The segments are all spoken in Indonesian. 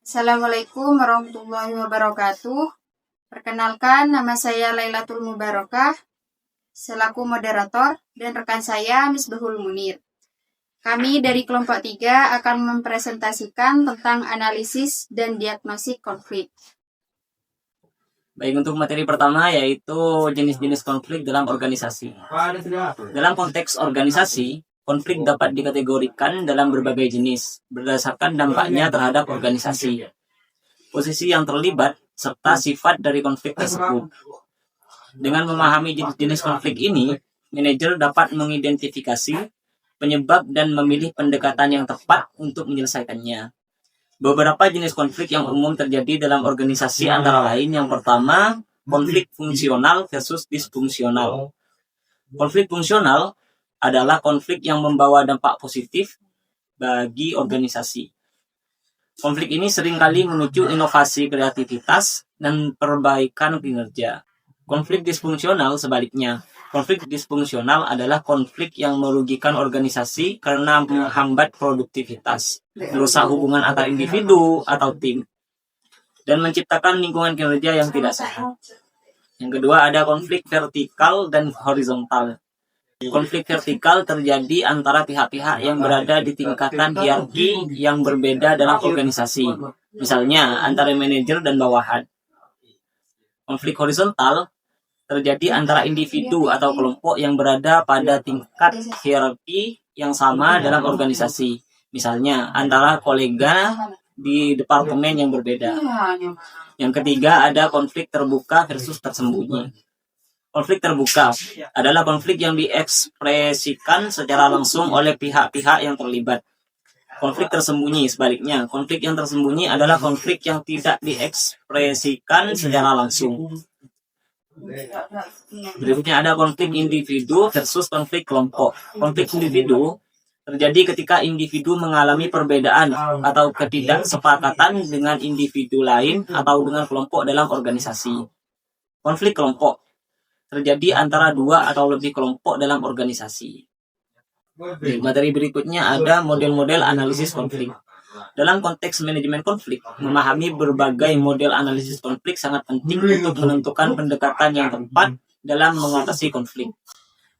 Assalamualaikum warahmatullahi wabarakatuh. Perkenalkan, nama saya Lailatul Mubarakah, selaku moderator, dan rekan saya Misbahul Munir. Kami dari kelompok 3 akan mempresentasikan tentang analisis dan diagnosis konflik. Baik, untuk materi pertama yaitu jenis-jenis konflik dalam organisasi. Dalam konteks organisasi, konflik dapat dikategorikan dalam berbagai jenis berdasarkan dampaknya terhadap organisasi, posisi yang terlibat, serta sifat dari konflik tersebut. Dengan memahami jenis-jenis konflik ini, manajer dapat mengidentifikasi penyebab dan memilih pendekatan yang tepat untuk menyelesaikannya. Beberapa jenis konflik yang umum terjadi dalam organisasi antara lain yang pertama, konflik fungsional versus disfungsional. Konflik fungsional adalah konflik yang membawa dampak positif bagi organisasi. Konflik ini seringkali memicu inovasi, kreativitas, dan perbaikan kinerja. Konflik disfungsional sebaliknya. Konflik disfungsional adalah konflik yang merugikan organisasi karena menghambat produktivitas, merusak hubungan antar individu atau tim, dan menciptakan lingkungan kinerja yang tidak sehat. Yang kedua ada konflik vertikal dan horizontal. Konflik vertikal terjadi antara pihak-pihak yang berada di tingkatan hierarki yang berbeda dalam organisasi, misalnya antara manajer dan bawahan. Konflik horizontal terjadi antara individu atau kelompok yang berada pada tingkat hierarki yang sama dalam organisasi, misalnya antara kolega di departemen yang berbeda. Yang ketiga ada konflik terbuka versus tersembunyi. Konflik terbuka adalah konflik yang diekspresikan secara langsung oleh pihak-pihak yang terlibat. Konflik tersembunyi sebaliknya. Konflik yang tersembunyi adalah konflik yang tidak diekspresikan secara langsung. Berikutnya ada konflik individu versus konflik kelompok. Konflik individu terjadi ketika individu mengalami perbedaan atau ketidaksepakatan dengan individu lain atau dengan kelompok dalam organisasi. Konflik kelompok terjadi antara dua atau lebih kelompok dalam organisasi. Di materi berikutnya ada model-model analisis konflik. Dalam konteks manajemen konflik, memahami berbagai model analisis konflik sangat penting untuk menentukan pendekatan yang tepat dalam mengatasi konflik.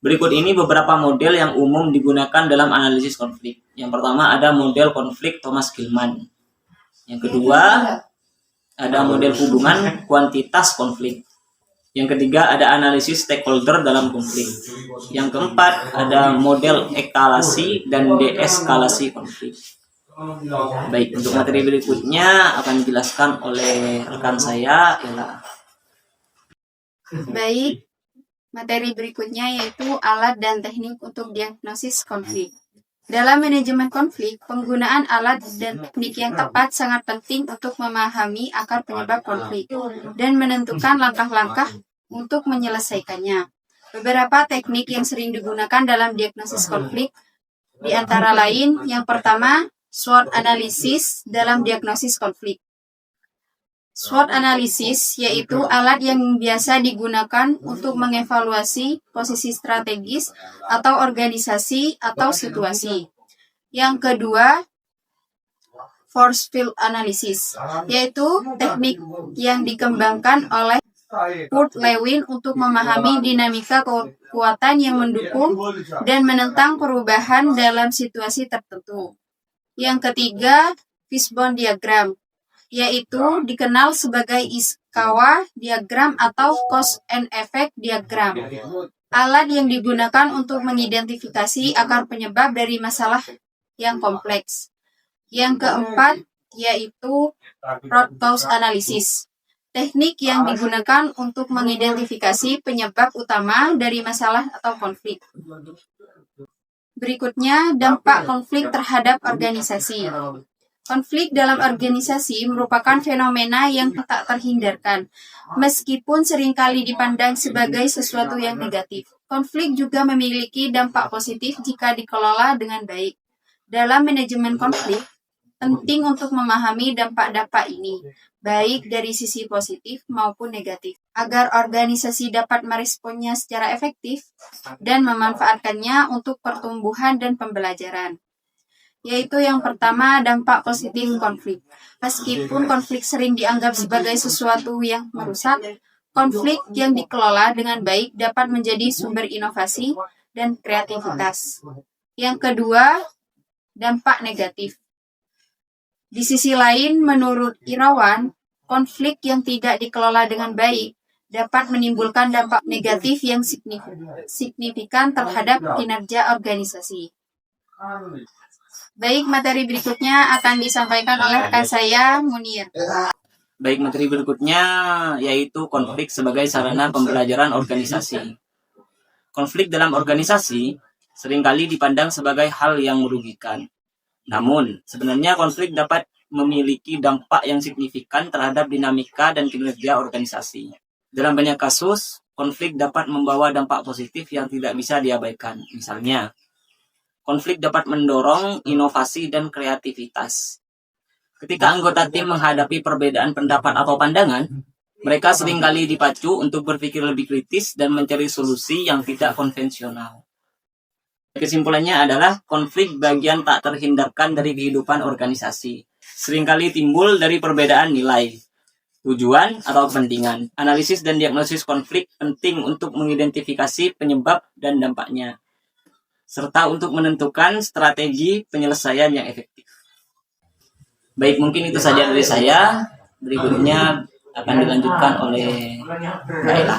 Berikut ini beberapa model yang umum digunakan dalam analisis konflik. Yang pertama ada model konflik Thomas Gilman. Yang kedua ada model hubungan kuantitas konflik. Yang ketiga ada analisis stakeholder dalam konflik. Yang keempat ada model eskalasi dan deeskalasi konflik. Baik, untuk materi berikutnya akan dijelaskan oleh rekan saya, Ella. Baik, materi berikutnya yaitu alat dan teknik untuk diagnosis konflik. Dalam manajemen konflik, penggunaan alat dan teknik yang tepat sangat penting untuk memahami akar penyebab konflik dan menentukan langkah-langkah untuk menyelesaikannya. Beberapa teknik yang sering digunakan dalam diagnosis konflik di antara lain, yang pertama, SWOT analisis dalam diagnosis konflik. SWOT analisis yaitu alat yang biasa digunakan untuk mengevaluasi posisi strategis atau organisasi atau situasi. Yang kedua, force field analysis, yaitu teknik yang dikembangkan oleh Kurt Lewin untuk memahami dinamika kekuatan yang mendukung dan menentang perubahan dalam situasi tertentu. Yang ketiga, fishbone diagram, yaitu dikenal sebagai Ishikawa diagram atau cause and effect diagram. Alat yang digunakan untuk mengidentifikasi akar penyebab dari masalah yang kompleks. Yang keempat, yaitu root cause analysis. Teknik yang digunakan untuk mengidentifikasi penyebab utama dari masalah atau konflik. Berikutnya, dampak konflik terhadap organisasi. Konflik dalam organisasi merupakan fenomena yang tak terhindarkan, meskipun seringkali dipandang sebagai sesuatu yang negatif. Konflik juga memiliki dampak positif jika dikelola dengan baik. Dalam manajemen konflik, penting untuk memahami dampak-dampak ini, baik dari sisi positif maupun negatif, agar organisasi dapat meresponnya secara efektif dan memanfaatkannya untuk pertumbuhan dan pembelajaran. yaitu yang pertama dampak positif konflik. Meskipun konflik sering dianggap sebagai sesuatu yang merusak, konflik yang dikelola dengan baik dapat menjadi sumber inovasi dan kreativitas. Yang kedua, dampak negatif. Di sisi lain, menurut Irawan, konflik yang tidak dikelola dengan baik dapat menimbulkan dampak negatif yang signifikan terhadap kinerja organisasi. Baik, materi berikutnya akan disampaikan oleh rekan saya, Munir. Baik, materi berikutnya yaitu konflik sebagai sarana pembelajaran organisasi. Konflik dalam organisasi seringkali dipandang sebagai hal yang merugikan. Namun, sebenarnya konflik dapat memiliki dampak yang signifikan terhadap dinamika dan kinerja organisasi. Dalam banyak kasus, konflik dapat membawa dampak positif yang tidak bisa diabaikan. Misalnya, konflik dapat mendorong inovasi dan kreativitas. Ketika anggota tim menghadapi perbedaan pendapat atau pandangan, mereka seringkali dipacu untuk berpikir lebih kritis dan mencari solusi yang tidak konvensional. Kesimpulannya adalah konflik bagian tak terhindarkan dari kehidupan organisasi. Seringkali timbul dari perbedaan nilai, tujuan, atau kepentingan. Analisis dan diagnosis konflik penting untuk mengidentifikasi penyebab dan dampaknya, serta untuk menentukan strategi penyelesaian yang efektif. Baik, mungkin itu saja dari saya. Berikutnya akan dilanjutkan oleh Mbak Ella.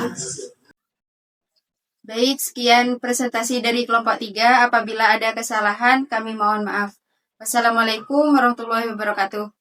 Baik, sekian presentasi dari kelompok 3. Apabila ada kesalahan, kami mohon maaf. Wassalamualaikum warahmatullahi wabarakatuh.